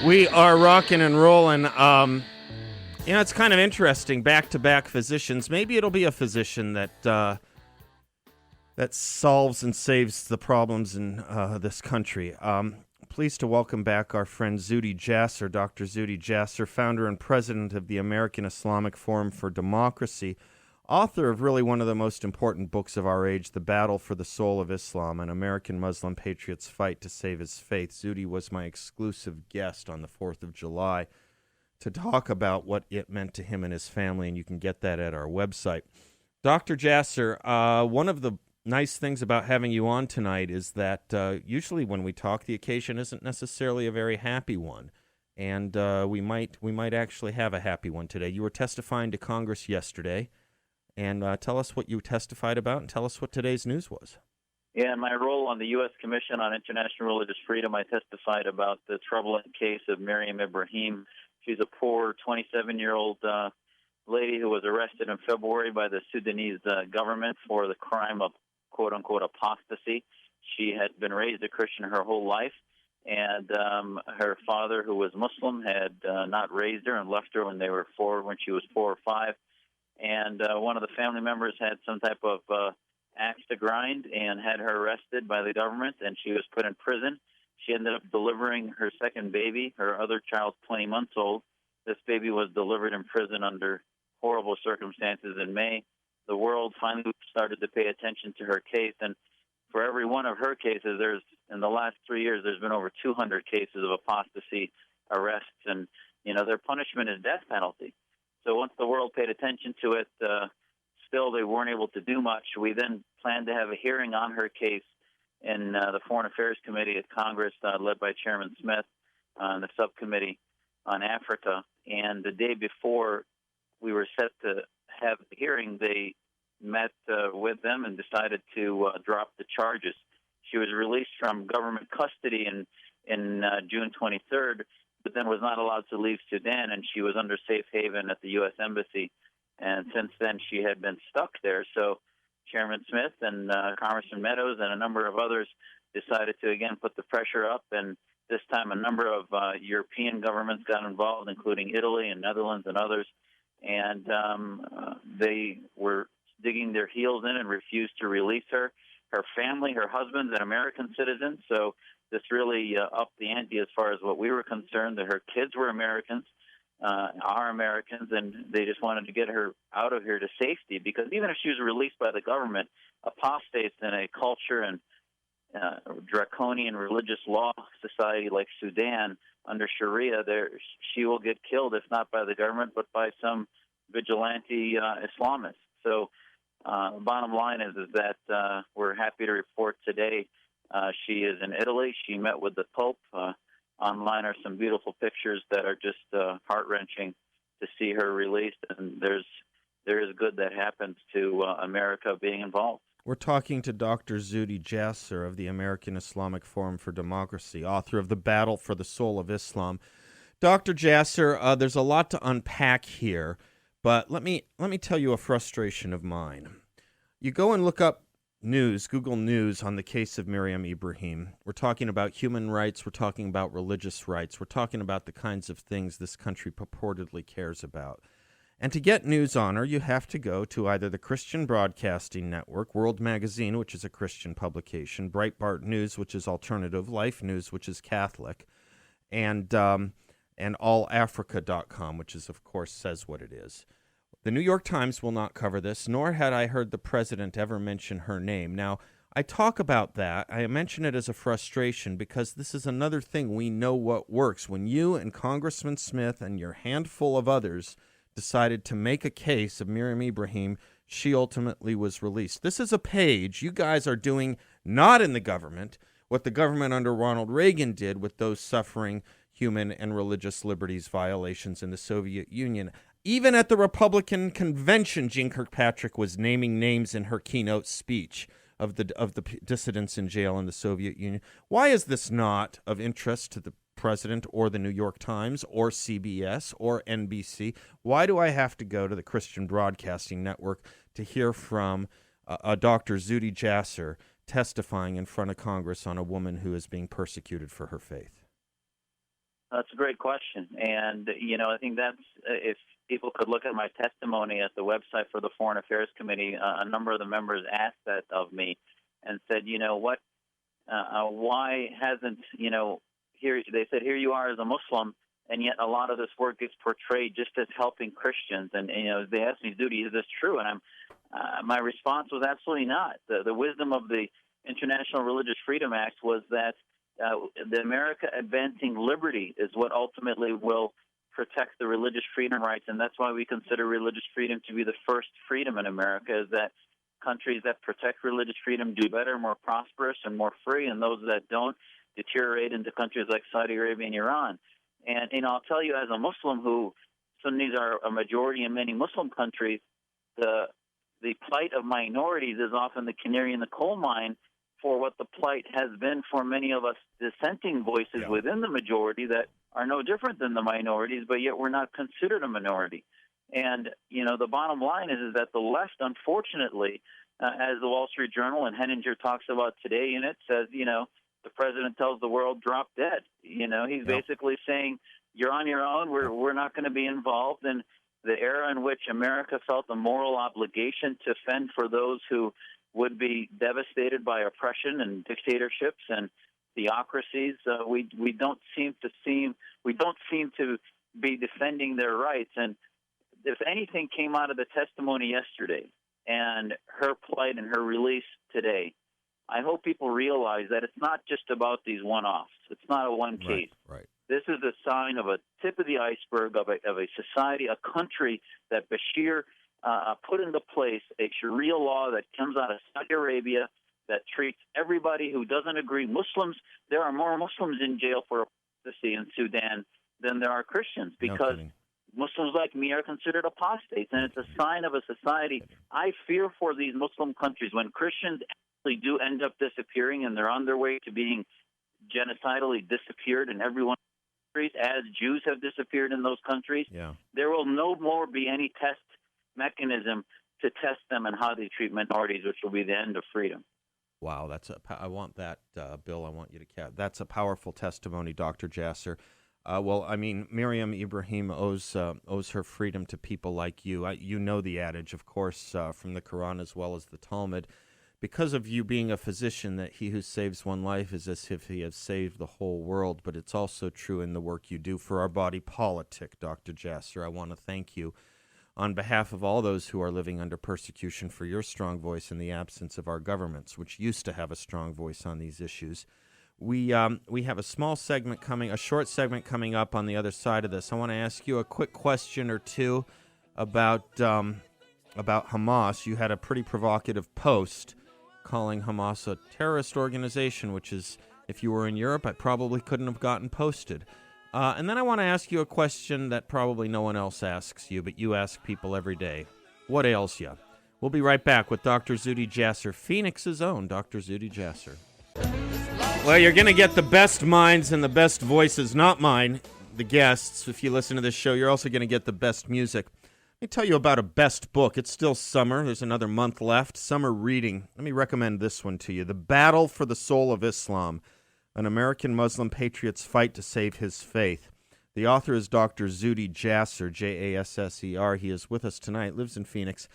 We are rocking and rolling. It's kind of interesting. Back-to-back physicians. Maybe it'll be a physician that solves and saves the problems in this country. Pleased to welcome back our friend Zuhdi Jasser, Dr. Zuhdi Jasser, founder and president of the American Islamic Forum for Democracy, author of really one of the most important books of our age, The Battle for the Soul of Islam, an American Muslim patriot's fight to save his faith. Zuhdi was my exclusive guest on the 4th of July to talk about what it meant to him and his family, and you can get that at our website. Dr. Jasser, one of the nice things about having you on tonight is that usually when we talk, the occasion isn't necessarily a very happy one, and we might actually have a happy one today. You were testifying to Congress yesterday. And tell us what you testified about, and tell us what today's news was. Yeah, in my role on the U.S. Commission on International Religious Freedom, I testified about the troubling case of Meriam Ibrahim. She's a poor 27-year-old lady who was arrested in February by the Sudanese government for the crime of, quote-unquote, apostasy. She had been raised a Christian her whole life, and her father, who was Muslim, had not raised her and left her when she was 4 or 5. And one of the family members had some type of axe to grind and had her arrested by the government, and she was put in prison. She ended up delivering her second baby. Her other child's 20 months old. This baby was delivered in prison under horrible circumstances in May. The world finally started to pay attention to her case, and for every one of her cases, in the last 3 years, there's been over 200 cases of apostasy arrests, and their punishment is death penalty. So once the world paid attention to it, still they weren't able to do much. We then planned to have a hearing on her case in the Foreign Affairs Committee at Congress, led by Chairman Smith, on the subcommittee on Africa. And the day before we were set to have the hearing, they met with them and decided to drop the charges. She was released from government custody in June 23rd, but then was not allowed to leave Sudan, and she was under safe haven at the U.S. Embassy. And since then, she had been stuck there. So Chairman Smith and Congressman Meadows and a number of others decided to, again, put the pressure up. And this time, a number of European governments got involved, including Italy and Netherlands and others. And they were digging their heels in and refused to release her. Her family, her husband's an American citizen, so this really upped the ante as far as what we were concerned, that her kids were Americans, are Americans, and they just wanted to get her out of here to safety, because even if she was released by the government, apostates in a culture and draconian religious law society like Sudan under Sharia, she will get killed, if not by the government, but by some vigilante Islamists. So bottom line is that we're happy to report today she is in Italy. She met with the Pope. Online are some beautiful pictures that are just heart-wrenching to see her released, and there is good that happens to America being involved. We're talking to Dr. Zuhdi Jasser of the American Islamic Forum for Democracy, author of The Battle for the Soul of Islam. Dr. Jasser, there's a lot to unpack here, but let me tell you a frustration of mine. You go and look up Google News on the case of Meriam Ibrahim. We're talking about human rights. We're talking about religious rights. We're talking about the kinds of things this country purportedly cares about. And to get news on her, you have to go to either the Christian Broadcasting Network, World Magazine, which is a Christian publication, Breitbart News, which is alternative, Life News, which is Catholic, and allafrica.com, which is, of course, says what it is. The New York Times will not cover this, nor had I heard the president ever mention her name. Now, I talk about that. I mention it as a frustration because this is another thing we know what works. When you and Congressman Smith and your handful of others decided to make a case of Meriam Ibrahim, she ultimately was released. This is a page you guys are doing not in the government, what the government under Ronald Reagan did with those suffering human and religious liberties violations in the Soviet Union. Even at the Republican convention, Jean Kirkpatrick was naming names in her keynote speech of the dissidents in jail in the Soviet Union. Why is this not of interest to the president or the New York Times or CBS or NBC? Why do I have to go to the Christian Broadcasting Network to hear from Dr. Zuhdi Jasser testifying in front of Congress on a woman who is being persecuted for her faith? That's a great question. And, I think that's, if people could look at my testimony at the website for the Foreign Affairs Committee, a number of the members asked that of me and said, what, why hasn't, here, they said, here you are as a Muslim, and yet a lot of this work gets portrayed just as helping Christians. And, they asked me, Zuhdi, is this true? And my response was absolutely not. The wisdom of the International Religious Freedom Act was that the America advancing liberty is what ultimately will protect the religious freedom rights, and that's why we consider religious freedom to be the first freedom in America, is that countries that protect religious freedom do better, more prosperous, and more free, and those that don't deteriorate into countries like Saudi Arabia and Iran. And, I'll tell you, as a Muslim who Sunnis are a majority in many Muslim countries, the plight of minorities is often the canary in the coal mine for what the plight has been for many of us dissenting voices within the majority that are no different than the minorities, but yet we're not considered a minority. And, the bottom line is that the left, unfortunately, as the Wall Street Journal and Henninger talks about today, and it says, the president tells the world, drop dead. He's basically saying, you're on your own. We're not going to be involved. And the era in which America felt a moral obligation to fend for those who would be devastated by oppression and dictatorships and theocracies, we don't seem to be defending their rights. And if anything came out of the testimony yesterday and her plight and her release today, I hope people realize that it's not just about these one-offs. It's not a one case. Right. This is a sign of a tip of the iceberg of a society, a country that Bashir put into place, a Sharia law that comes out of Saudi Arabia that treats everybody who doesn't agree. Muslims, there are more Muslims in jail for apostasy in Sudan than there are Christians, because Muslims like me are considered apostates, and it's a sign of a society. I fear for these Muslim countries when Christians actually do end up disappearing and they're on their way to being genocidally disappeared in every one of the countries, as Jews have disappeared in those countries. There will no more be any test mechanism to test them and how they treat minorities, which will be the end of freedom. Wow, I want that, Bill. I want you to that's a powerful testimony, Dr. Jasser. Well, I mean, Meriam Ibrahim owes her freedom to people like you. You know the adage, of course, from the Quran as well as the Talmud, because of you being a physician, that he who saves one life is as if he has saved the whole world. But it's also true in the work you do for our body politic, Dr. Jasser. I want to thank you on behalf of all those who are living under persecution for your strong voice in the absence of our governments, which used to have a strong voice on these issues. We have a short segment coming up on the other side of this. I want to ask you a quick question or two about Hamas. You had a pretty provocative post calling Hamas a terrorist organization, which is, if you were in Europe, I probably couldn't have gotten posted. And then I want to ask you a question that probably no one else asks you, but you ask people every day. What ails you? We'll be right back with Dr. Zuhdi Jasser, Phoenix's own Dr. Zuhdi Jasser. Well, you're going to get the best minds and the best voices, not mine, the guests. If you listen to this show, you're also going to get the best music. Let me tell you about a best book. It's still summer. There's another month left. Summer reading. Let me recommend this one to you. The Battle for the Soul of Islam, an American Muslim patriot's fight to save his faith. The author is Dr. Zuhdi Jasser, Jasser. He is with us tonight, lives in Phoenix,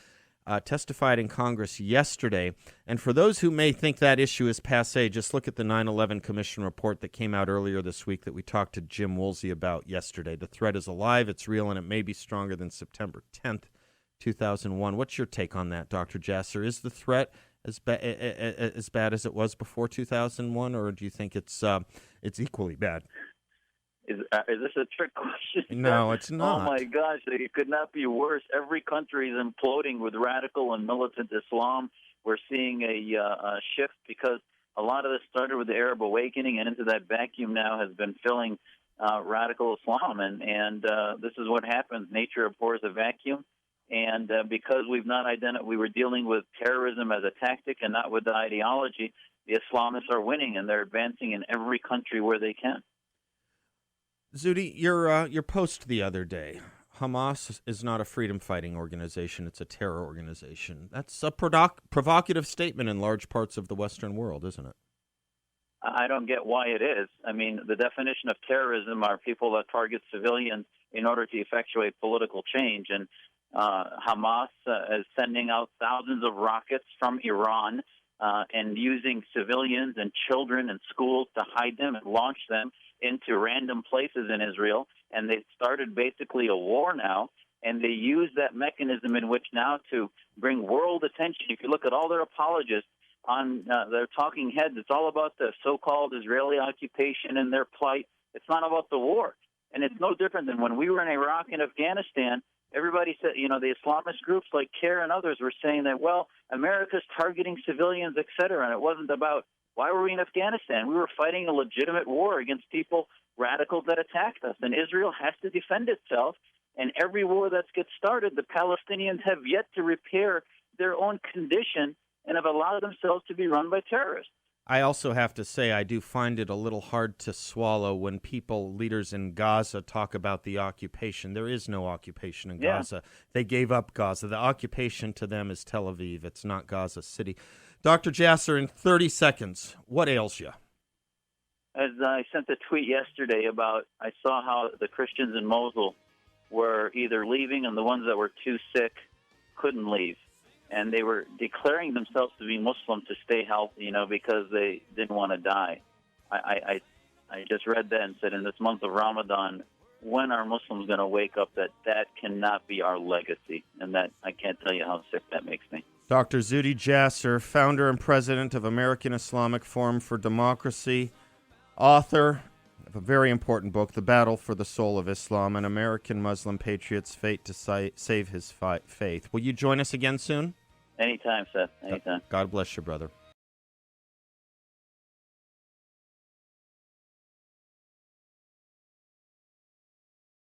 testified in Congress yesterday. And for those who may think that issue is passé, just look at the 9/11 Commission report that came out earlier this week that we talked to Jim Woolsey about yesterday. The threat is alive, it's real, and it may be stronger than September 10th, 2001. What's your take on that, Dr. Jasser? Is the threat as bad as it was before 2001, or do you think it's equally bad? Is this a trick question? No, it's not. Oh, my gosh, it could not be worse. Every country is imploding with radical and militant Islam. We're seeing a shift because a lot of this started with the Arab awakening, and into that vacuum now has been filling radical Islam. And this is what happens. Nature abhors a vacuum. And because we were dealing with terrorism as a tactic and not with the ideology, the Islamists are winning, and they're advancing in every country where they can. Zuhdi, your post the other day, Hamas is not a freedom-fighting organization, it's a terror organization. That's a provocative statement in large parts of the Western world, isn't it? I don't get why it is. I mean, the definition of terrorism are people that target civilians in order to effectuate political change. And Hamas is sending out thousands of rockets from Iran and using civilians and children and schools to hide them and launch them into random places in Israel. And they've started basically a war now. And they use that mechanism in which now to bring world attention. If you look at all their apologists on their talking heads, it's all about the so-called Israeli occupation and their plight. It's not about the war. And it's no different than when we were in Iraq and Afghanistan. Everybody said, the Islamist groups like CARE and others were saying that, well, America's targeting civilians, et cetera. And it wasn't about why were we in Afghanistan? We were fighting a legitimate war against people, radicals that attacked us. And Israel has to defend itself. And every war that gets started, the Palestinians have yet to repair their own condition and have allowed themselves to be run by terrorists. I also have to say I do find it a little hard to swallow when leaders in Gaza talk about the occupation. There is no occupation in Gaza. They gave up Gaza. The occupation to them is Tel Aviv. It's not Gaza City. Dr. Jasser, in 30 seconds, what ails you? As I sent a tweet yesterday about, I saw how the Christians in Mosul were either leaving and the ones that were too sick couldn't leave. And they were declaring themselves to be Muslim to stay healthy, because they didn't want to die. I just read that and said, in this month of Ramadan, when are Muslims going to wake up that cannot be our legacy? And that I can't tell you how sick that makes me. Dr. Zuhdi Jasser, founder and president of American Islamic Forum for Democracy, author of a very important book, The Battle for the Soul of Islam, an American Muslim patriot's fate to save his faith. Will you join us again soon? Anytime, Seth. Anytime. God bless you, brother.